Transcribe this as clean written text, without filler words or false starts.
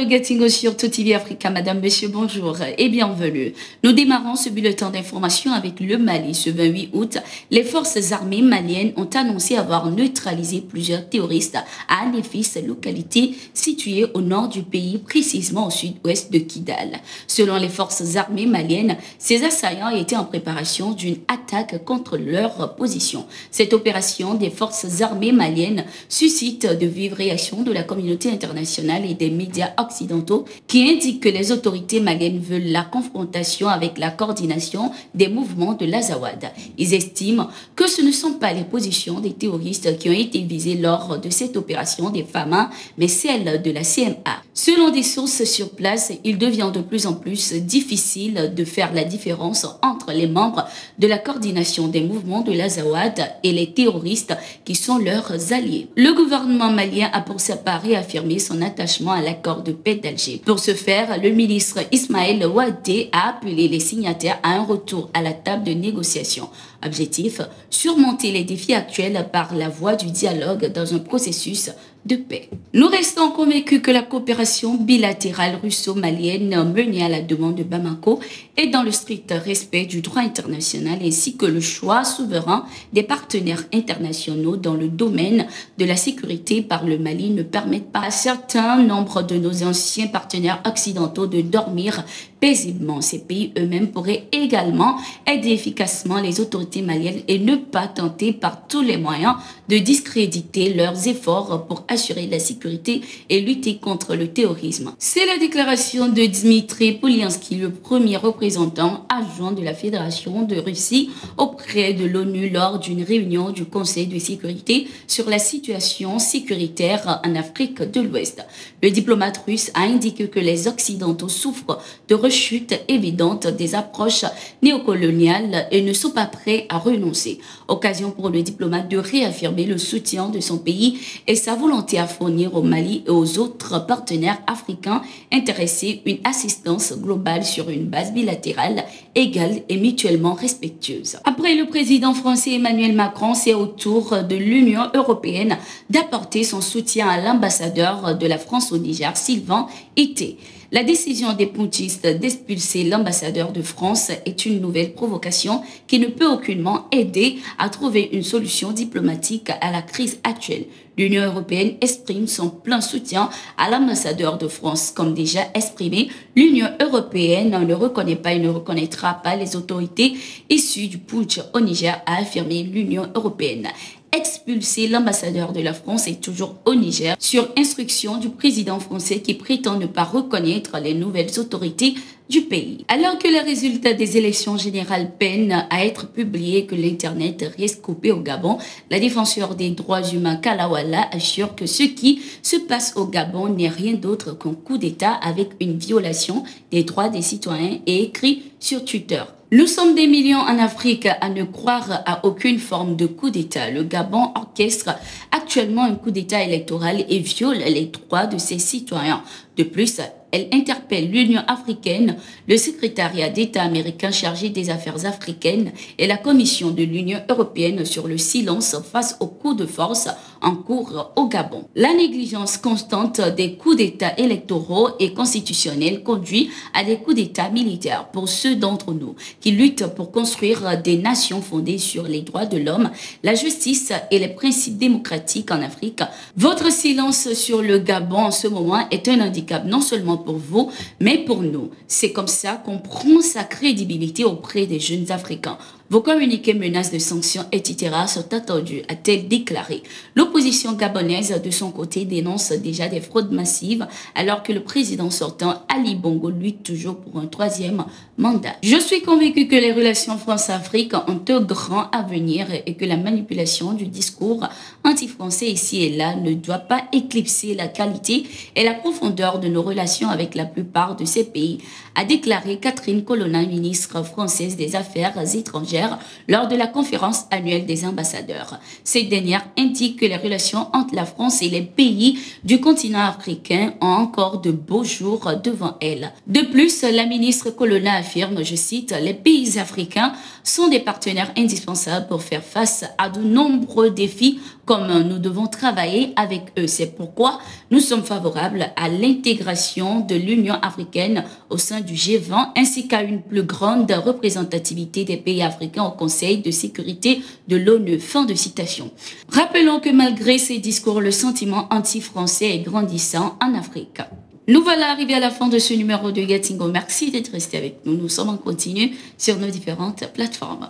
Gatingo sur TOTV Africa. Madame, Monsieur, bonjour et bienvenue. Nous démarrons ce bulletin d'information avec le Mali. Ce 28 août, les forces armées maliennes ont annoncé avoir neutralisé plusieurs terroristes à Anefis, localité située au nord du pays, précisément au sud-ouest de Kidal. Selon les forces armées maliennes, ces assaillants étaient en préparation d'une attaque contre leur position. Cette opération des forces armées maliennes suscite de vives réactions de la communauté internationale et des médias occidentaux qui indiquent que les autorités maliennes veulent la confrontation avec la coordination des mouvements de l'Azawad. Ils estiment que ce ne sont pas les positions des terroristes qui ont été visées lors de cette opération des FAMA, mais celles de la CMA. Selon des sources sur place, il devient de plus en plus difficile de faire la différence entre les membres de la coordination des mouvements de l'Azawad et les terroristes qui sont leurs alliés. Le gouvernement malien a pour sa part réaffirmé son attachement à l'accord de paix d'Alger. Pour ce faire, le ministre Ismaël Ouadé a appelé les signataires à un retour à la table de négociation. Objectif, surmonter les défis actuels par la voie du dialogue dans un processus de paix. Nous restons convaincus que la coopération bilatérale russo-malienne menée à la demande de Bamako est dans le strict respect du droit international ainsi que le choix souverain des partenaires internationaux dans le domaine de la sécurité par le Mali ne permettent pas à certains nombres de nos anciens partenaires occidentaux de dormir paisiblement. Ces pays eux-mêmes pourraient également aider efficacement les autorités maliennes et ne pas tenter par tous les moyens de discréditer leurs efforts pour assurer la sécurité et lutter contre le terrorisme. C'est la déclaration de Dmitry Polyanski, le premier représentant adjoint de la Fédération de Russie auprès de l'ONU lors d'une réunion du Conseil de sécurité sur la situation sécuritaire en Afrique de l'Ouest. Le diplomate russe a indiqué que les Occidentaux souffrent de rechute évidente des approches néocoloniales et ne sont pas prêts à renoncer. Occasion pour le diplomate de réaffirmer le soutien de son pays et sa volonté à fournir au Mali et aux autres partenaires africains intéressés une assistance globale sur une base bilatérale égale et mutuellement respectueuse. Après le président français Emmanuel Macron, c'est au tour de l'Union européenne d'apporter son soutien à l'ambassadeur de la France au Niger, Sylvain Ité. La décision des putschistes d'expulser l'ambassadeur de France est une nouvelle provocation qui ne peut aucunement aider à trouver une solution diplomatique à la crise actuelle. L'Union européenne exprime son plein soutien à l'ambassadeur de France. Comme déjà exprimé, l'Union européenne ne reconnaît pas et ne reconnaîtra pas les autorités issues du putsch au Niger, a affirmé l'Union européenne. Expulser l'ambassadeur de la France est toujours au Niger sur instruction du président français qui prétend ne pas reconnaître les nouvelles autorités du pays. Alors que les résultats des élections générales peinent à être publiés et que l'Internet reste coupé au Gabon, la défenseure des droits humains Kalawala assure que ce qui se passe au Gabon n'est rien d'autre qu'un coup d'État avec une violation des droits des citoyens et écrit sur Twitter. Nous sommes des millions en Afrique à ne croire à aucune forme de coup d'État. Le Gabon orchestre actuellement un coup d'État électoral et viole les droits de ses citoyens. De plus, elle interpelle l'Union africaine, le secrétariat d'État américain chargé des affaires africaines et la Commission de l'Union européenne sur le silence face aux coups de force en cours au Gabon. La négligence constante des coups d'État électoraux et constitutionnels conduit à des coups d'État militaires. Pour ceux d'entre nous qui luttent pour construire des nations fondées sur les droits de l'homme, la justice et les principes démocratiques en Afrique, votre silence sur le Gabon en ce moment est un handicap non seulement pour vous, mais pour nous. C'est comme ça qu'on prend sa crédibilité auprès des jeunes Africains. Vos communiqués menaces de sanctions, etc. sont attendus, a-t-elle déclaré. L'opposition gabonaise, de son côté, dénonce déjà des fraudes massives, alors que le président sortant, Ali Bongo, lutte toujours pour un troisième mandat. Je suis convaincu que les relations France-Afrique ont un grand avenir et que la manipulation du discours anti-français ici et là ne doit pas éclipser la qualité et la profondeur de nos relations avec la plupart de ces pays, a déclaré Catherine Colonna, ministre française des Affaires étrangères, lors de la conférence annuelle des ambassadeurs. Cette dernière indique que les relations entre la France et les pays du continent africain ont encore de beaux jours devant elle. De plus, la ministre Colonna affirme, je cite, « Les pays africains sont des partenaires indispensables pour faire face à de nombreux défis comme nous devons travailler avec eux. C'est pourquoi nous sommes favorables à l'intégration de l'Union africaine au sein du G20 ainsi qu'à une plus grande représentativité des pays africains au Conseil de sécurité de l'ONU. Fin de citation. Rappelons que malgré ces discours, le sentiment anti-français est grandissant en Afrique. Nous voilà arrivés à la fin de ce numéro de Yatingo. Merci d'être resté avec nous. Nous sommes en continu sur nos différentes plateformes.